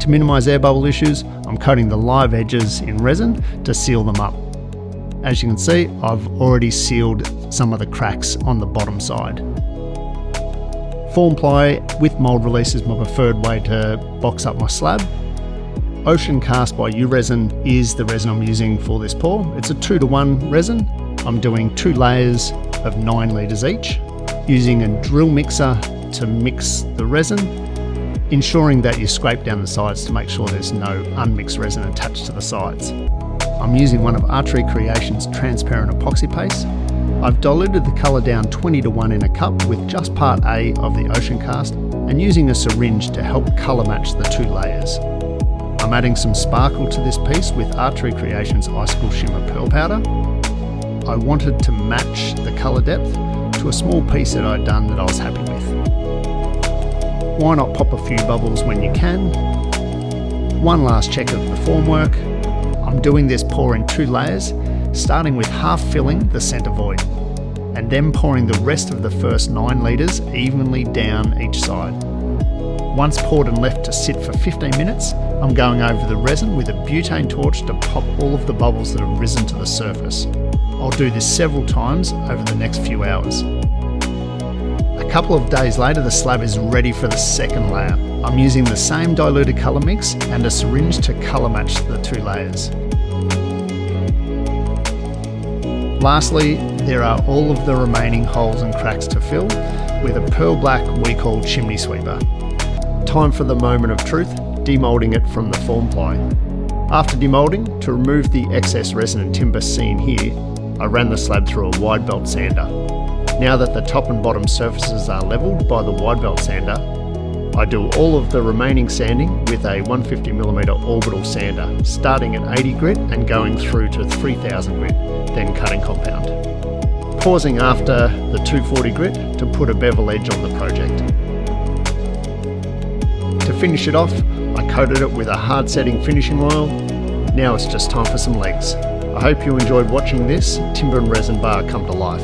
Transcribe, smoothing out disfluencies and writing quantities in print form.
To minimise air bubble issues, I'm coating the live edges in resin to seal them up. As you can see, I've already sealed some of the cracks on the bottom side. Form ply with mould release is my preferred way to box up my slab. Ocean Cast by U-Resin is the resin I'm using for this pour. It's a 2-to-1 resin. I'm doing 2 layers of 9 litres each, using a drill mixer to mix the resin, ensuring that you scrape down the sides to make sure there's no unmixed resin attached to the sides. I'm using one of Archery Creations transparent epoxy paste. I've diluted the colour down 20-to-1 in a cup with just part A of the Ocean Cast and using a syringe to help colour match the 2 layers. I'm adding some sparkle to this piece with Archery Creations Icicle Shimmer Pearl Powder. I wanted to match the colour depth to a small piece that I'd done that I was happy with. Why not pop a few bubbles when you can? One last check of the formwork. I'm doing this pour in 2 layers, starting with half filling the centre void, and then pouring the rest of the first 9 litres evenly down each side. Once poured and left to sit for 15 minutes, I'm going over the resin with a butane torch to pop all of the bubbles that have risen to the surface. I'll do this several times over the next few hours. A couple of days later, the slab is ready for the second layer. I'm using the same diluted colour mix and a syringe to colour match the 2 layers. Lastly, there are all of the remaining holes and cracks to fill with a pearl black we call chimney sweeper. Time for the moment of truth, demoulding it from the form ply. After demoulding, to remove the excess resin and timber seen here, I ran the slab through a wide belt sander. Now that the top and bottom surfaces are levelled by the wide belt sander, I do all of the remaining sanding with a 150mm orbital sander, starting at 80 grit and going through to 3000 grit, then cutting compound. Pausing after the 240 grit to put a bevel edge on the project. To finish it off, I coated it with a hard setting finishing oil. Now it's just time for some legs. I hope you enjoyed watching this timber and resin bar come to life.